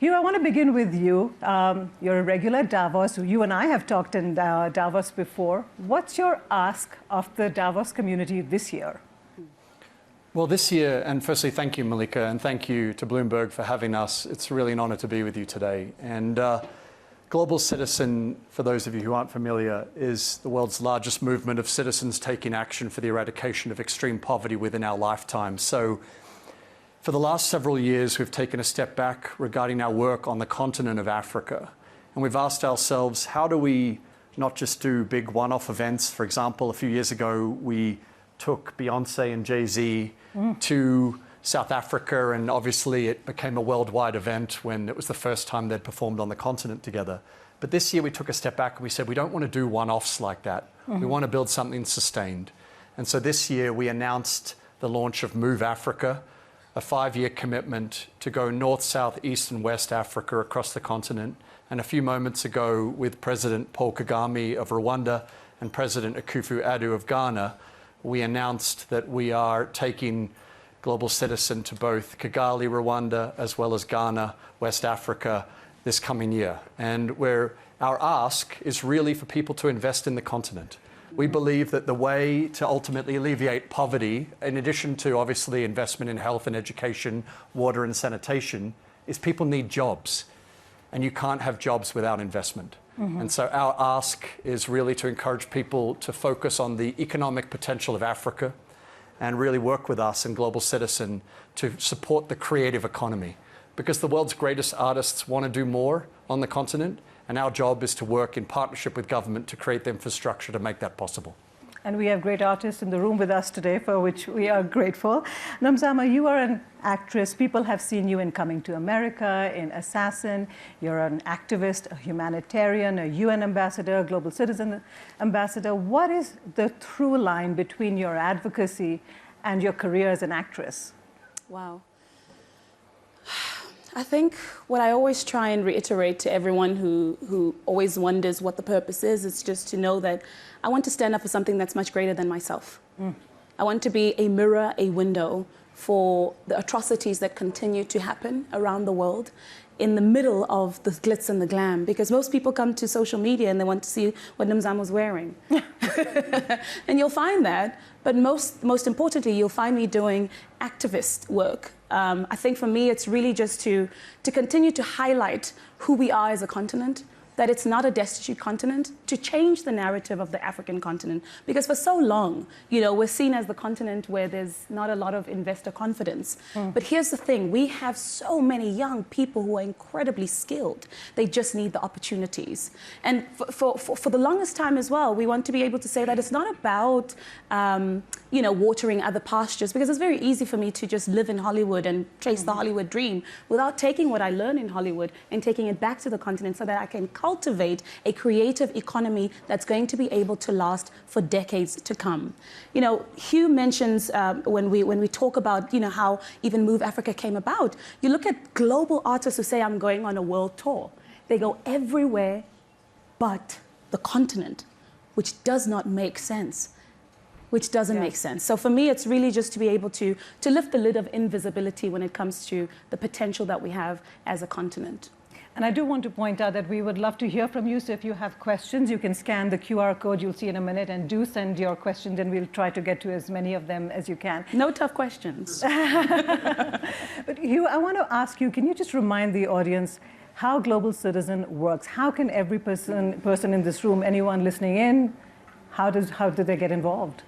Hugh, I want to begin with you. You're a regular at Davos. You and I have talked in Davos before. What's your ask of the Davos community this year? Well, this year, and firstly, thank you, Mallika, and thank you to Bloomberg for having us. It's really an honor to be with you today. And Global Citizen, for those of you who aren't familiar, is the world's largest movement of citizens taking action for the eradication of extreme poverty within our lifetime. So for the last several years, we've taken a step back regarding our work on the continent of Africa. And we've asked ourselves, how do we not just do big one-off events? For example, a few years ago, we took Beyonce and Jay-Z to South Africa, and obviously it became a worldwide event when it was the first time they'd performed on the continent together. But this year we took a step back and we said, we don't want to do one-offs like that. We want to build something sustained. And so this year we announced the launch of Move Africa, a 5-year commitment to go north, south, east, and west Africa across the continent. And a few moments ago, with President Paul Kagame of Rwanda and President Akufo-Addo of Ghana, we announced that we are taking Global Citizen to both Kigali, Rwanda, as well as Ghana, West Africa, this coming year. And where our ask is really for people to invest in the continent. We believe that the way to ultimately alleviate poverty, in addition to obviously investment in health and education, water and sanitation, is people need jobs. And you can't have jobs without investment. And so our ask is really to encourage people to focus on the economic potential of Africa and really work with us in Global Citizen to support the creative economy. Because the world's greatest artists want to do more on the continent, and our job is to work in partnership with government to create the infrastructure to make that possible. And we have great artists in the room with us today, for which we are grateful. Nomzamo, you are an actress. People have seen you in Coming to America, in Assassin. You're an activist, a humanitarian, a UN ambassador, a Global Citizen ambassador. What is the through line between your advocacy and your career as an actress? Wow. I think what I always try and reiterate to everyone who always wonders what the purpose is just to know that I want to stand up for something that's much greater than myself. I want to be a mirror, a window for the atrocities that continue to happen around the world in the middle of the glitz and the glam, because most people come to social media and they want to see what Nomzamo's wearing. And you'll find that, but most importantly, you'll find me doing activist work. I think for me, it's really just to continue to highlight who we are as a continent, that it's not a destitute continent, to change the narrative of the African continent. Because for so long, we're seen as the continent where there's not a lot of investor confidence. But here's the thing, we have so many young people who are incredibly skilled. They just need the opportunities. And for the longest time as well, we want to be able to say that it's not about watering other pastures, because it's very easy for me to just live in Hollywood and chase the Hollywood dream without taking what I learn in Hollywood and taking it back to the continent so that I can cultivate a creative economy that's going to be able to last for decades to come. Hugh mentions when we talk about how even Move Africa came about, you look at global artists who say, I'm going on a world tour. They go everywhere but the continent, which does not make sense. Which doesn't make sense. So for me, it's really just to be able to lift the lid of invisibility when it comes to the potential that we have as a continent. And I do want to point out that we would love to hear from you. So if you have questions, you can scan the QR code you'll see in a minute, and do send your questions, and we'll try to get to as many of them as you can. No tough questions. But Hugh, I want to ask you, can you just remind the audience how Global Citizen works? How can every person in this room, anyone listening in, how do they get involved?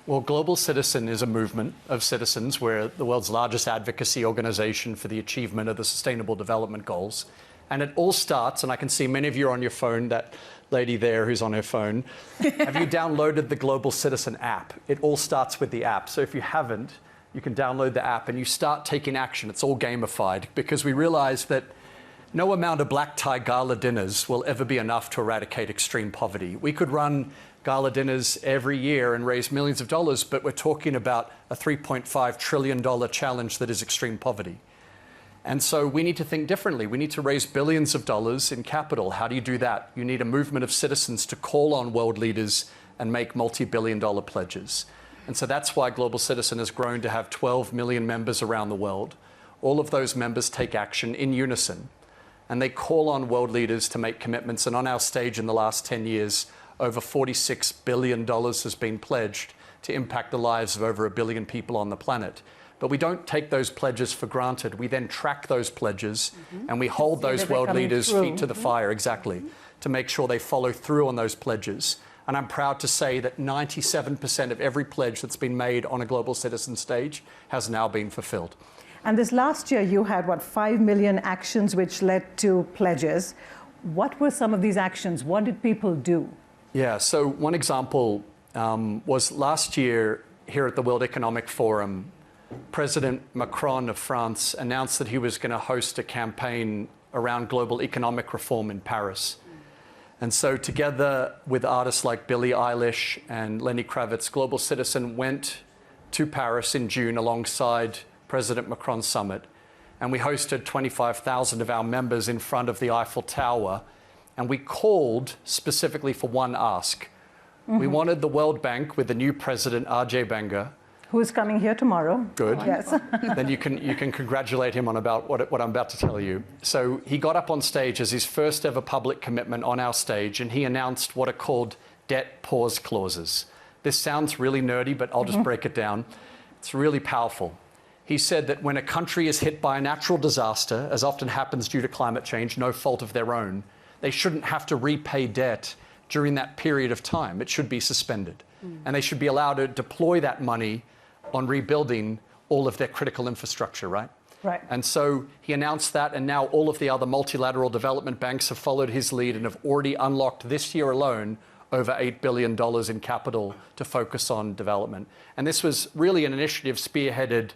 Well, Global Citizen is a movement of citizens. We're the world's largest advocacy organization for the achievement of the Sustainable Development Goals. And it all starts, and I can see many of you are on your phone, that lady there who's on her phone. Have you downloaded the Global Citizen app? It all starts with the app. So if you haven't, you can download the app and you start taking action. It's all gamified, because we realize that no amount of black tie gala dinners will ever be enough to eradicate extreme poverty. We could run gala dinners every year and raise millions of dollars, but we're talking about a $3.5 trillion challenge that is extreme poverty. And so we need to think differently. We need to raise billions of dollars in capital. How do you do that? You need a movement of citizens to call on world leaders and make multi-billion-dollar pledges. And so that's why Global Citizen has grown to have 12 million members around the world. All of those members take action in unison. and they call on world leaders to make commitments. And on our stage in the last 10 years, over $46 billion has been pledged to impact the lives of over 1 billion people on the planet. But we don't take those pledges for granted. We then track those pledges, and we hold those world leaders' feet to the fire, exactly, to make sure they follow through on those pledges. And I'm proud to say that 97% of every pledge that's been made on a global citizen stage has now been fulfilled. And this last year, you had, 5 million actions which led to pledges. What were some of these actions? What did people do? Yeah, so one example was last year here at the World Economic Forum, President Macron of France announced that he was going to host a campaign around global economic reform in Paris. And so together with artists like Billie Eilish and Lenny Kravitz, Global Citizen went to Paris in June alongside President Macron's summit. And we hosted 25,000 of our members in front of the Eiffel Tower. And we called specifically for one ask. We wanted the World Bank with the new president, Ajay Banga. Who is coming here tomorrow. Good. Yes. Then you can congratulate him on about what I'm about to tell you. So he got up on stage as his first ever public commitment on our stage, and he announced what are called debt pause clauses. This sounds really nerdy, but I'll just break it down. It's really powerful. He said that when a country is hit by a natural disaster, as often happens due to climate change, no fault of their own, they shouldn't have to repay debt during that period of time. It should be suspended. And they should be allowed to deploy that money on rebuilding all of their critical infrastructure, right? Right. And so he announced that, and now all of the other multilateral development banks have followed his lead and have already unlocked this year alone over $8 billion in capital to focus on development. And this was really an initiative spearheaded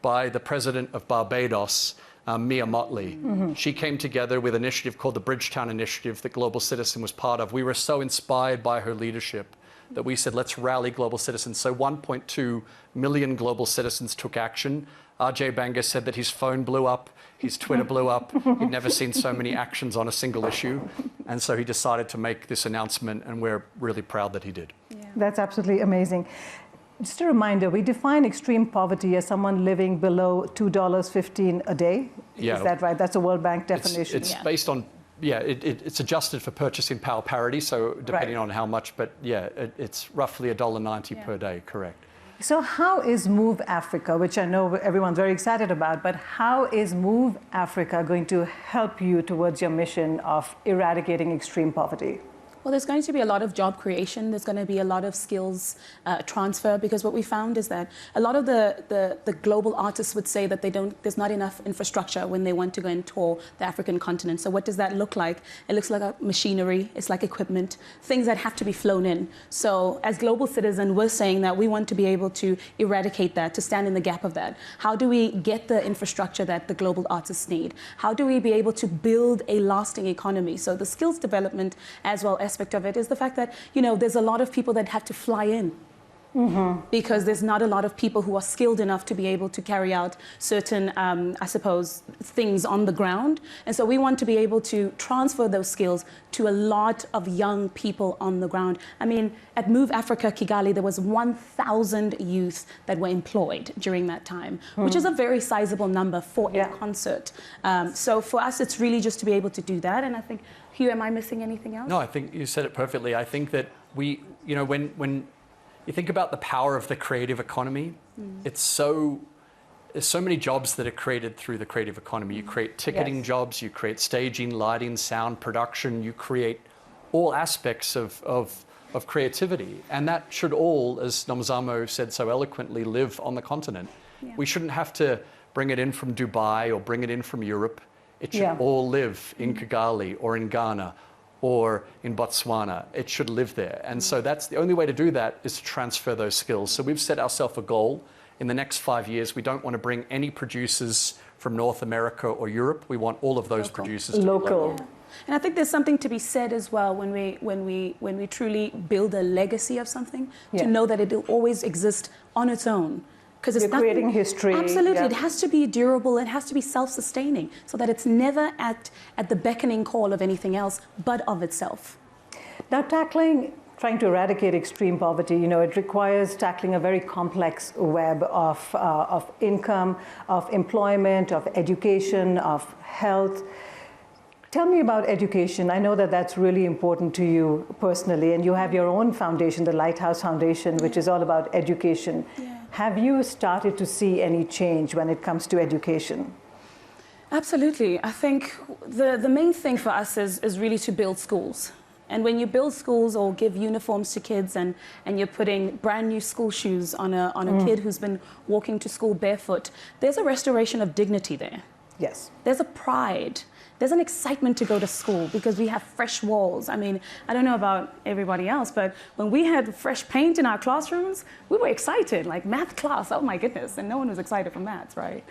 by the president of Barbados, Mia Mottley. She came together with an initiative called the Bridgetown Initiative that Global Citizen was part of. We were so inspired by her leadership that we said, let's rally global citizens. So 1.2 million global citizens took action. Ajay Banga said that his phone blew up, his Twitter blew up. He'd never seen so many actions on a single issue. And so he decided to make this announcement, and we're really proud that he did. Yeah. That's absolutely amazing. Just a reminder, we define extreme poverty as someone living below $2.15 a day. Yeah. Is that right? That's a World Bank definition. It's based on, it's adjusted for purchasing power parity, so depending on how much, but it's roughly $1.90 per day, correct. So how is Move Africa, which I know everyone's very excited about, but how is Move Africa going to help you towards your mission of eradicating extreme poverty? Well, there's going to be a lot of job creation. There's going to be a lot of skills transfer, because what we found is that a lot of the global artists would say that there's not enough infrastructure when they want to go and tour the African continent. So what does that look like? It looks like machinery, it's like equipment, things that have to be flown in. So as Global Citizen, we're saying that we want to be able to eradicate that, to stand in the gap of that. How do we get the infrastructure that the global artists need? How do we be able to build a lasting economy? So the skills development as well aspect of it is the fact that, there's a lot of people that have to fly in. Because there's not a lot of people who are skilled enough to be able to carry out certain, I suppose, things on the ground. And so we want to be able to transfer those skills to a lot of young people on the ground. I mean, at Move Africa Kigali, there was 1,000 youth that were employed during that time, which is a very sizable number for a concert. So for us, it's really just to be able to do that. And I think, Hugh, am I missing anything else? No, I think you said it perfectly. I think that we, when you think about the power of the creative economy, there's so many jobs that are created through the creative economy. You create ticketing jobs, you create staging, lighting, sound, production, you create all aspects of creativity. And that should all, as Nomzamo said so eloquently, live on the continent. We shouldn't have to bring it in from Dubai or bring it in from Europe. It should all live in Kigali or in Ghana or in Botswana. It should live there. And so that's the only way to do that, is to transfer those skills. So we've set ourselves a goal. In the next 5 years, we don't want to bring any producers from North America or Europe. We want all of those producers to be local. And I think there's something to be said as well when we truly build a legacy of something, to know that it will always exist on its own. Because it's creating history. Absolutely. It has to be durable. It has to be self-sustaining, so that it's never at the beckoning call of anything else, but of itself. Now, trying to eradicate extreme poverty, it requires tackling a very complex web of income, of employment, of education, of health. Tell me about education. I know that that's really important to you personally, and you have your own foundation, the Lighthouse Foundation, which is all about education. Yeah. Have you started to see any change when it comes to education? Absolutely. I think the main thing for us is really to build schools. And when you build schools or give uniforms to kids and you're putting brand new school shoes on a kid who's been walking to school barefoot, there's a restoration of dignity there. Yes. There's a pride. There's an excitement to go to school because we have fresh walls. I mean, I don't know about everybody else, but when we had fresh paint in our classrooms, we were excited, like math class, oh my goodness, and no one was excited for maths, right?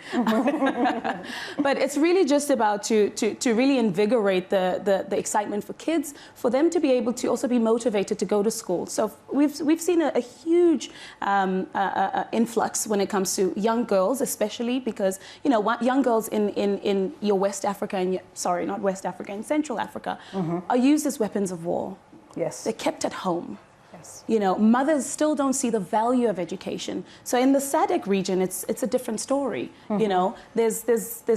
But it's really just about to really invigorate the excitement for kids, for them to be able to also be motivated to go to school. So we've seen a huge influx when it comes to young girls, especially because, you know, young girls in your West Africa and sorry, not West Africa, in Central Africa, are used as weapons of war. Yes. They're kept at home. Yes. You know, mothers still don't see the value of education. So in the SADC region, it's a different story. You know, there's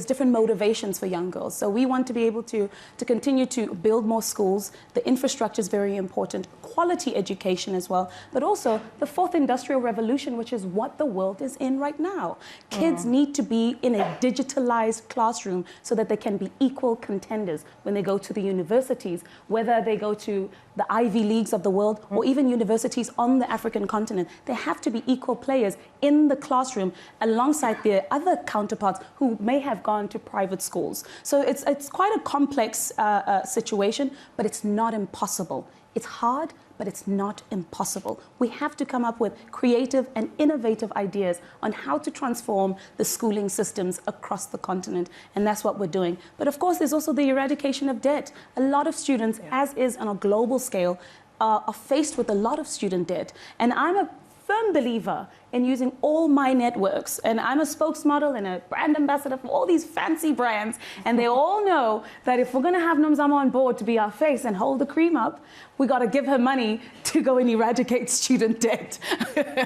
different motivations for young girls. So we want to be able to continue to build more schools. The infrastructure is very important, quality education as well, but also the fourth industrial revolution, which is what the world is in right now. Kids need to be in a digitalized classroom so that they can be equal contenders when they go to the universities, whether they go to the Ivy Leagues of the world or even universities on the African continent. They have to be equal players in the classroom alongside their other counterparts who may have gone to private schools. So it's quite a complex situation, but it's not impossible. It's hard, but it's not impossible. We have to come up with creative and innovative ideas on how to transform the schooling systems across the continent, and that's what we're doing. But of course, there's also the eradication of debt. A lot of students, as is on a global scale, are faced with a lot of student debt. And I'm a firm believer in using all my networks. And I'm a spokesmodel and a brand ambassador for all these fancy brands. And they all know that if we're going to have Nomzamo on board to be our face and hold the cream up, we got to give her money to go and eradicate student debt.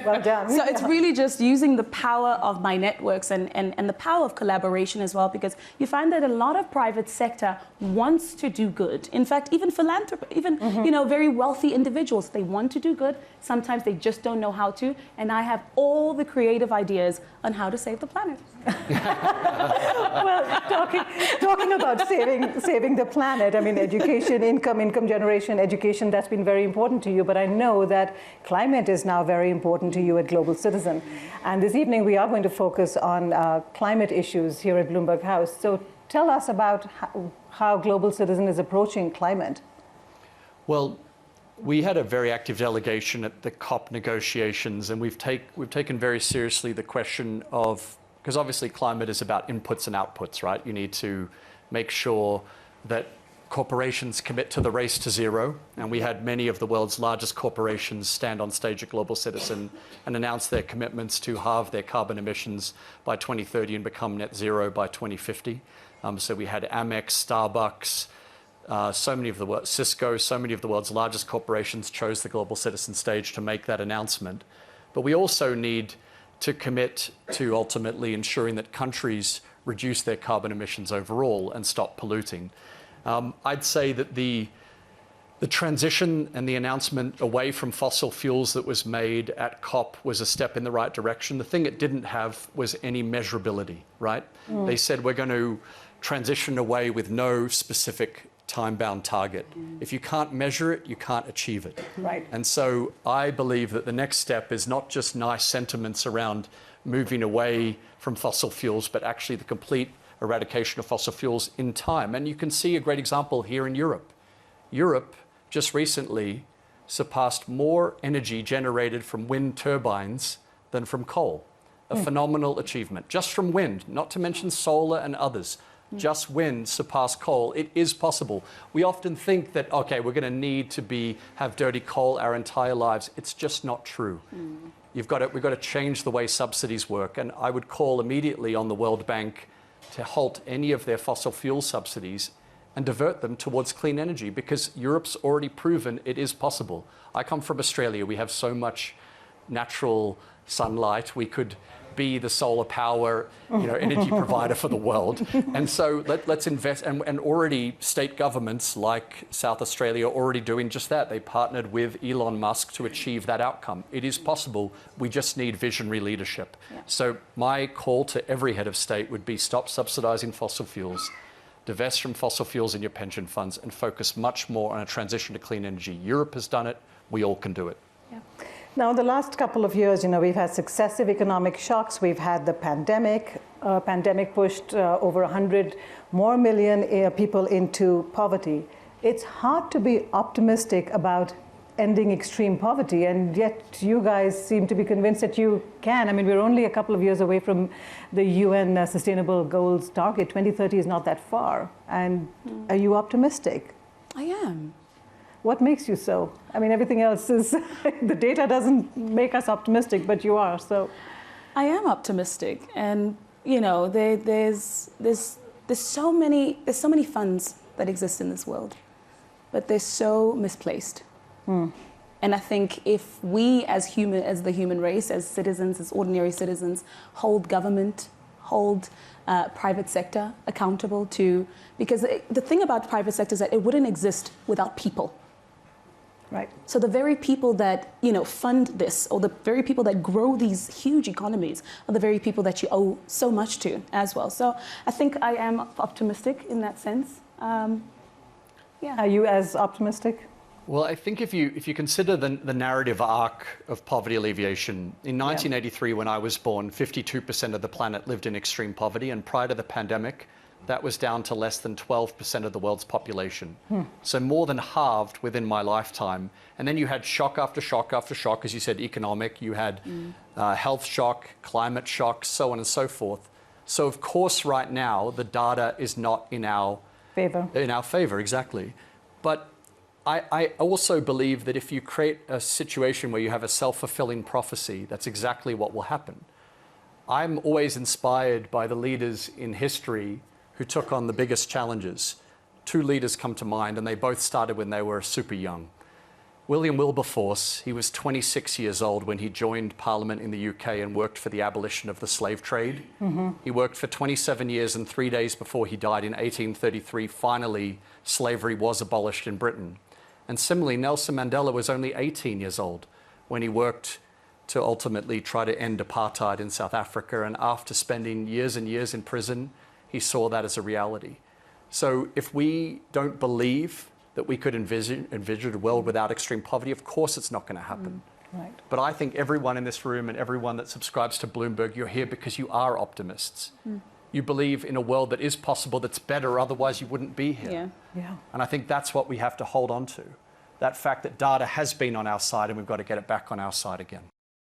Well done. So it's really just using the power of my networks and the power of collaboration as well, because you find that a lot of private sector wants to do good. In fact, even philanthropy, even you know, very wealthy individuals, they want to do good. Sometimes they just don't know how to. And I have all the creative ideas on how to save the planet. Well, talking about saving the planet, I mean, education, income generation, education, that's been very important to you. But I know that climate is now very important to you at Global Citizen. And this evening, we are going to focus on climate issues here at Bloomberg House. So tell us about how Global Citizen is approaching climate. Well, we had a very active delegation at the COP negotiations, and we've taken very seriously the question of, because obviously climate is about inputs and outputs, right? You need to make sure that corporations commit to the race to zero, and we had many of the world's largest corporations stand on stage at Global Citizen and announce their commitments to halve their carbon emissions by 2030 and become net zero by 2050. So we had Amex, Starbucks, so many of the world, Cisco, so many of the world's largest corporations chose the Global Citizen stage to make that announcement. But we also need to commit to ultimately ensuring that countries reduce their carbon emissions overall and stop polluting. I'd say that the transition and the announcement away from fossil fuels that was made at COP was a step in the right direction. The thing it didn't have was any measurability, right? They said we're going to transition away with no specific time-bound target. If you can't measure it, you can't achieve it. Right. And so I believe that the next step is not just nice sentiments around moving away from fossil fuels, but actually the complete eradication of fossil fuels in time. And you can see a great example here in Europe. Europe just recently surpassed more energy generated from wind turbines than from coal. A phenomenal achievement, just from wind, not to mention solar and others. Just wind surpassed coal. It is possible. We often think that, okay, we're going to need to have dirty coal our entire lives. It's just not true. We've got to change the way subsidies work. And I would call immediately on the World Bank to halt any of their fossil fuel subsidies and divert them towards clean energy, because Europe's already proven it is possible. I come from Australia. We have so much natural sunlight. We could be the solar power, energy provider for the world. And so let's invest. And already state governments like South Australia are already doing just that. They partnered with Elon Musk to achieve that outcome. It is possible. We just need visionary leadership. Yeah. So my call to every head of state would be stop subsidizing fossil fuels, divest from fossil fuels in your pension funds, and focus much more on a transition to clean energy. Europe has done it. We all can do it. Yeah. Now, in the last couple of years, we've had successive economic shocks. We've had the pandemic. Pandemic pushed over 100 more million people into poverty. It's hard to be optimistic about ending extreme poverty, and yet you guys seem to be convinced that you can. I mean, we're only a couple of years away from the UN Sustainable Goals target. 2030 is not that far. And are you optimistic? I am. What makes you so? I mean, everything else is, the data doesn't make us optimistic, but you are, so. I am optimistic. And, there's so many funds that exist in this world, but they're so misplaced. And I think if we as the human race, as citizens, as ordinary citizens, hold government, hold private sector accountable to, because the thing about private sector is that it wouldn't exist without people. Right. So the very people that fund this, or the very people that grow these huge economies, are the very people that you owe so much to as well. So I think I am optimistic in that sense. Yeah. Are you as optimistic? Well, I think if you consider the narrative arc of poverty alleviation, in 1983, when I was born, 52% of the planet lived in extreme poverty, and prior to the pandemic, that was down to less than 12% of the world's population. So more than halved within my lifetime. And then you had shock after shock after shock, as you said, economic, you had health shock, climate shock, so on and so forth. So of course, right now, the data is not in our favor. In our favor, exactly. But I also believe that if you create a situation where you have a self-fulfilling prophecy, that's exactly what will happen. I'm always inspired by the leaders in history who took on the biggest challenges. Two leaders come to mind, and they both started when they were super young. William Wilberforce, he was 26 years old when he joined Parliament in the UK and worked for the abolition of the slave trade. He worked for 27 years, and 3 days before he died in 1833, finally, slavery was abolished in Britain. And similarly, Nelson Mandela was only 18 years old when he worked to ultimately try to end apartheid in South Africa. And after spending years and years in prison, he saw that as a reality. So if we don't believe that we could envision a world without extreme poverty, of course it's not going to happen. Right. But I think everyone in this room and everyone that subscribes to Bloomberg, you're here because you are optimists. You believe in a world that is possible, that's better, otherwise you wouldn't be here. Yeah. And I think that's what we have to hold on to. That fact that data has been on our side, and we've got to get it back on our side again.